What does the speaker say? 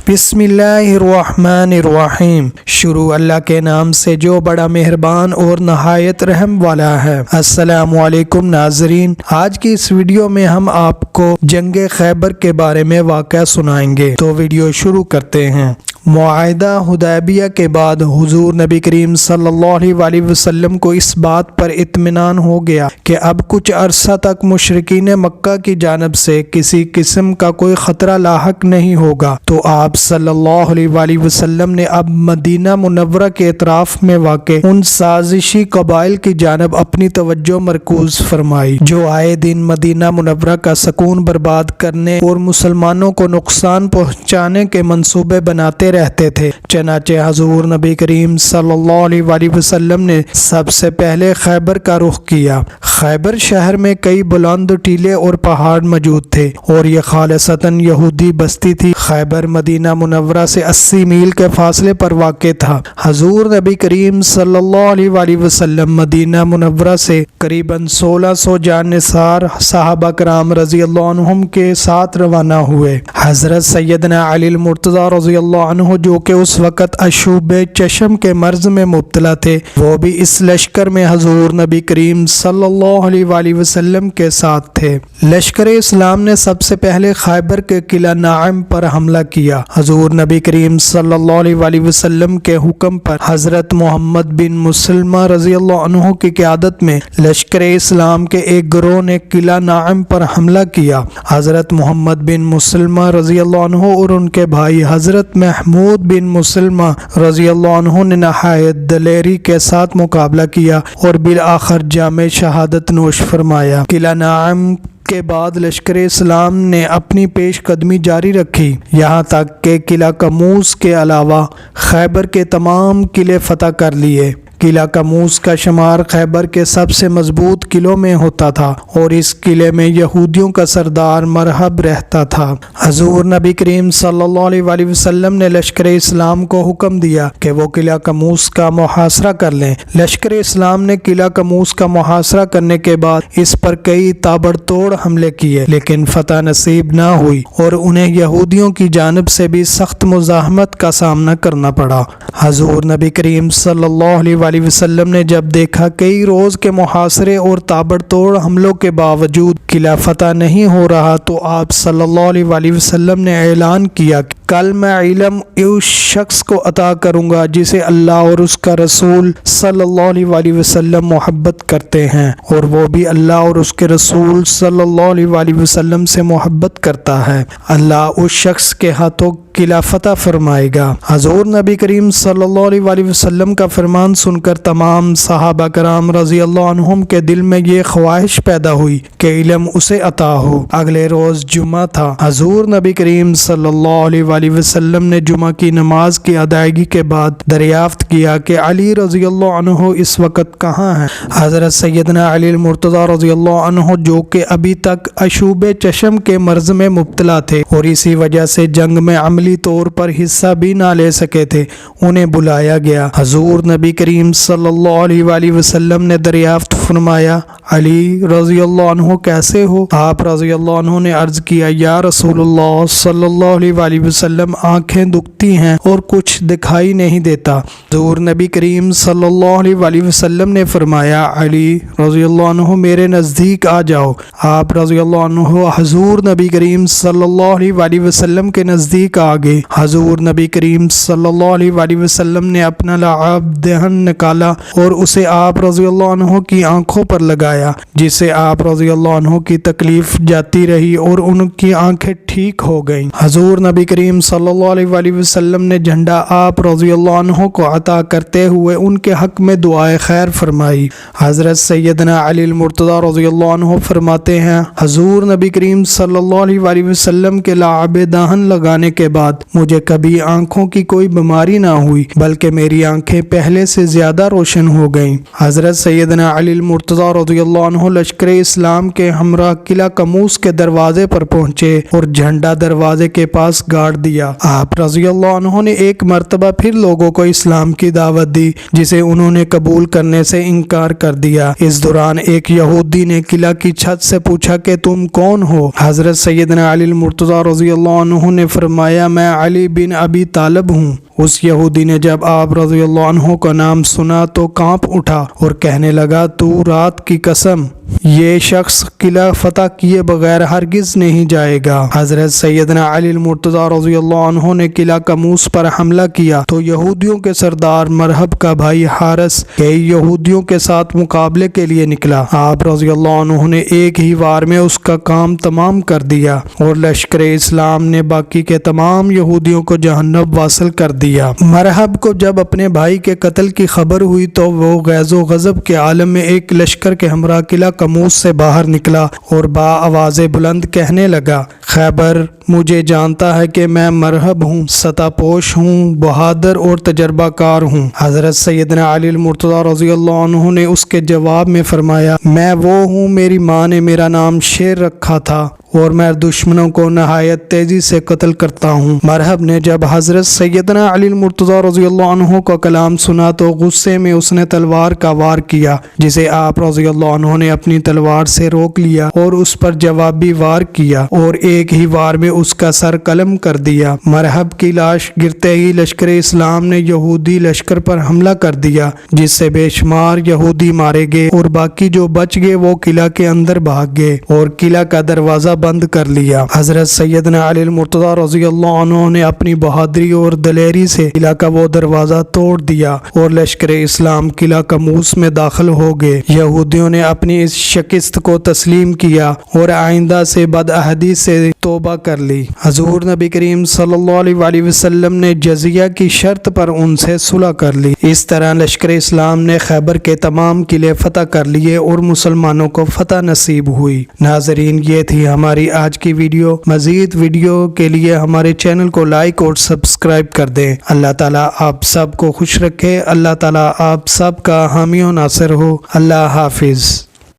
بسم اللہ الرحمن الرحیم۔ شروع اللہ کے نام سے جو بڑا مہربان اور نہایت رحم والا ہے۔ السلام علیکم ناظرین، آج کی اس ویڈیو میں ہم آپ کو جنگ خیبر کے بارے میں واقعہ سنائیں گے، تو ویڈیو شروع کرتے ہیں۔ معاہدہ حدیبیہ کے بعد حضور نبی کریم صلی اللہ علیہ وسلم کو اس بات پر اطمینان ہو گیا کہ اب کچھ عرصہ تک مشرکین مکہ کی جانب سے کسی قسم کا کوئی خطرہ لاحق نہیں ہوگا، تو آپ صلی اللہ علیہ وسلم نے اب مدینہ منورہ کے اطراف میں واقع ان سازشی قبائل کی جانب اپنی توجہ مرکوز فرمائی جو آئے دن مدینہ منورہ کا سکون برباد کرنے اور مسلمانوں کو نقصان پہنچانے کے منصوبے بناتے رہتے تھے۔ چنانچہ حضور نبی کریم صلی اللہ علیہ وسلم نے سب سے پہلے خیبر کا رخ کیا۔ خیبر شہر میں کئی بلند ٹیلے اور پہاڑ موجود تھے اور یہ خالصتاً یہودی بستی تھی۔ خیبر مدینہ منورہ سے 80 میل کے فاصلے پر واقع تھا۔ حضور نبی کریم صلی اللہ علیہ وسلم مدینہ منورہ سے قریباً 1600 جان نثار صحابہ کرام رضی اللہ عنہم کے ساتھ روانہ ہوئے۔ حضرت سیدنا علی المرتضی رضی اللہ عنہ جو کہ اس وقت اشوب چشم کے مرض میں مبتلا تھے، وہ بھی اس لشکر میں حضور نبی کریم صلی اللہ علیہ وسلم کے ساتھ تھے۔ لشکر اسلام نے سب سے پہلے خیبر کے قلعہ نعیم پر حملہ کیا۔ حضور نبی کریم صلی اللہ علیہ وسلم کے حکم پر حضرت محمد بن مسلمہ رضی اللہ عنہ کی قیادت میں لشکر اسلام کے ایک گروہ نے قلعہ نعیم پر حملہ کیا۔ حضرت محمد بن مسلمہ رضی اللہ عنہ اور ان کے بھائی حضرت محمود بن مسلمہ رضی اللہ عنہ نے نہایت دلیری کے ساتھ مقابلہ کیا اور بالآخر جام شہادت نوش فرمایا۔ قلعہ نعیم کے بعد لشکر اسلام نے اپنی پیش قدمی جاری رکھی، یہاں تک کہ قلعہ کموس کے علاوہ خیبر کے تمام قلعے فتح کر لیے۔ قلعہ کموس کا شمار خیبر کے سب سے مضبوط قلعوں میں ہوتا تھا اور اس قلعے میں یہودیوں کا سردار مرہب رہتا تھا۔ حضور نبی کریم صلی اللہ علیہ وسلم نے لشکر اسلام کو حکم دیا کہ وہ قلعہ کموس کا محاصرہ کر لیں۔ لشکر اسلام نے قلعہ کموس کا محاصرہ کرنے کے بعد اس پر کئی تابڑ توڑ حملے کیے، لیکن فتح نصیب نہ ہوئی اور انہیں یہودیوں کی جانب سے بھی سخت مزاحمت کا سامنا کرنا پڑا۔ حضور نبی کریم صلی اللہ علیہ وسلم نے جب دیکھا کئی روز کے محاصرے اور تابڑ توڑ حملوں کے باوجود قلعہ فتح نہیں ہو رہا، تو آپ صلی اللہ علیہ وسلم نے اعلان کیا کہ کل میں علم اس شخص کو عطا کروں گا جسے اللہ اور اس کا رسول صلی اللہ علیہ وسلم محبت کرتے ہیں، اور وہ بھی اللہ اور اس کے رسول صلی اللہ علیہ وسلم سے محبت کرتا ہے۔ اللہ اس شخص کے ہاتھوں قلعہ فتح فرمائے گا۔ حضور نبی کریم صلی اللہ علیہ وسلم کا فرمان سن کر تمام صحابہ کرام رضی اللہ عنہم کے دل میں یہ خواہش پیدا ہوئی کہ علم اسے عطا ہو۔ اگلے روز جمعہ تھا۔ حضور نبی کریم صلی اللہ علیہ وسلم نے جمعہ کی نماز کی ادائیگی کے بعد دریافت کیا کہ علی رضی اللہ عنہ اس وقت کہاں ہیں۔ حضرت سیدنا علی المرتضی رضی اللہ عنہ جو کہ ابھی تک اشوب چشم کے مرض میں مبتلا تھے اور اسی وجہ سے جنگ میں عملی طور پر حصہ بھی نہ لے سکے تھے، انہیں بلایا گیا۔ حضور نبی کریم صلی اللہ علیہ وسلم نے دریافت فرمایا، علی رضی اللہ عنہ کیسے ہو؟ آپ رضی اللہ عنہ نے عرض کیا، یا رسول اللہ صلی اللہ علیہ وسلم آنکھیں دکھتی ہیں اور کچھ دکھائی نہیں دیتا۔ حضور نبی کریم صلی اللہ علیہ وسلم نے فرمایا، علی رضی اللہ عنہ میرے نزدیک آ جاؤ۔ آپ رضی اللہ عنہ حضور نبی کریم صلی اللہ علیہ وسلم کے نزدیک آ گئے۔ حضور نبی کریم صلی اللہ علیہ وسلم نے اپنا لعاب دہن نکالا اور اسے آپ رضی اللہ عنہ کی آنکھوں پر لگایا، جس سے آپ رضی اللہ عنہ کی تکلیف جاتی رہی اور ان کی آنکھیں ٹھیک ہو گئیں۔ حضور نبی کریم صلی اللہ علیہ وسلم نے جھنڈا آپ رضی اللہ عنہ کو عطا کرتے ہوئے ان کے حق میں دعائے خیر فرمائی۔ حضرت سیدنا علی المرتضی رضی اللہ عنہ فرماتے ہیں، حضور نبی کریم صلی اللہ علیہ وسلم کے لعاب دہن لگانے کے بعد مجھے کبھی آنکھوں کی کوئی بیماری نہ ہوئی، بلکہ میری آنکھیں پہلے سے زیادہ روشن ہو گئیں۔ حضرت سیدنا علی المرتضی رضی اللہ عنہ لشکر اسلام کے ہمراہ قلعہ کموس کے دروازے پر پہنچے اور جھنڈا دروازے کے پاس گاڑ دیا۔ آپ رضی اللہ عنہ نے ایک مرتبہ پھر لوگوں کو اسلام کی دعوت دی جسے انہوں نے قبول کرنے سے انکار کر دیا۔ اس دوران ایک یہودی نے قلعہ کی چھت سے پوچھا کہ تم کون ہو؟ حضرت سیدنا علی المرتضیٰ رضی اللہ عنہ نے فرمایا میں علی بن ابی طالب ہوں۔ اس یہودی نے جب آپ رضی اللہ عنہ کا نام سنا تو کانپ اٹھا اور کہنے لگا تو رات کی قسم یہ شخص قلعہ فتح کیے بغیر ہرگز نہیں جائے گا۔ حضرت سیدنا علی المرتضیٰ رضی اللہ عنہ نے قلعہ قموس پر حملہ کیا تو یہودیوں کے سردار مرحب کا بھائی حارث کئی یہودیوں کے ساتھ مقابلے کے لیے نکلا۔ آپ رضی اللہ عنہ نے ایک ہی وار میں اس کا کام تمام کر دیا اور لشکر اسلام نے باقی کے تمام یہودیوں کو جہنم واصل کر دیا۔ مرحب کو جب اپنے بھائی کے قتل کی خبر ہوئی تو وہ غیظ و غضب کے عالم میں ایک لشکر کے ہمراہ قلعہ قموس سے باہر نکلا اور با آواز بلند کہنے لگا خیبر مجھے جانتا ہے کہ میں مرحب ہوں، سطح پوش ہوں، بہادر اور تجربہ کار ہوں۔ حضرت سیدنا علی المرتضیٰ رضی اللہ عنہ نے اس کے جواب میں فرمایا میں وہ ہوں، میری ماں نے میرا نام شیر رکھا تھا اور میں دشمنوں کو نہایت تیزی سے قتل کرتا ہوں۔ مرحب نے جب حضرت سیدنا علی المرتضیٰ رضی اللہ عنہ کا کلام سنا تو غصے میں اس نے تلوار کا وار کیا جسے آپ رضی اللہ عنہ نے اپنی تلوار سے روک لیا اور اس پر جوابی وار کیا اور ایک ہی وار میں اس کا سر قلم کر دیا۔ مرحب کی لاش گرتے ہی لشکر اسلام نے یہودی لشکر پر حملہ کر دیا جس سے بے شمار یہودی مارے گئے اور باقی جو بچ گئے وہ قلعہ کے اندر بھاگ گئے اور قلعہ کا دروازہ بند کر لیا۔ حضرت سیدنا علی المرتضیٰ رضی اللہ عنہ نے اپنی بہادری اور دلیری سے قلعہ کا وہ دروازہ توڑ دیا اور لشکر اسلام قلعہ قموس میں داخل ہو گئے۔ یہودیوں نے اپنی اس شکست کو تسلیم کیا اور آئندہ سے بدعہدی سے توبہ کر لی۔ حضور نبی کریم صلی اللہ علیہ وآلہ وسلم نے جزیہ کی شرط پر ان سے صلح کر لی۔ اس طرح لشکر اسلام نے خیبر کے تمام قلعے فتح کر لیے اور مسلمانوں کو فتح نصیب ہوئی۔ ناظرین یہ تھی ہماری آج کی ویڈیو۔ مزید ویڈیو کے لیے ہمارے چینل کو لائک اور سبسکرائب کر دیں۔ اللہ تعالیٰ آپ سب کو خوش رکھے۔ اللہ تعالیٰ آپ سب کا حامی و ناصر ہو۔ اللہ حافظ۔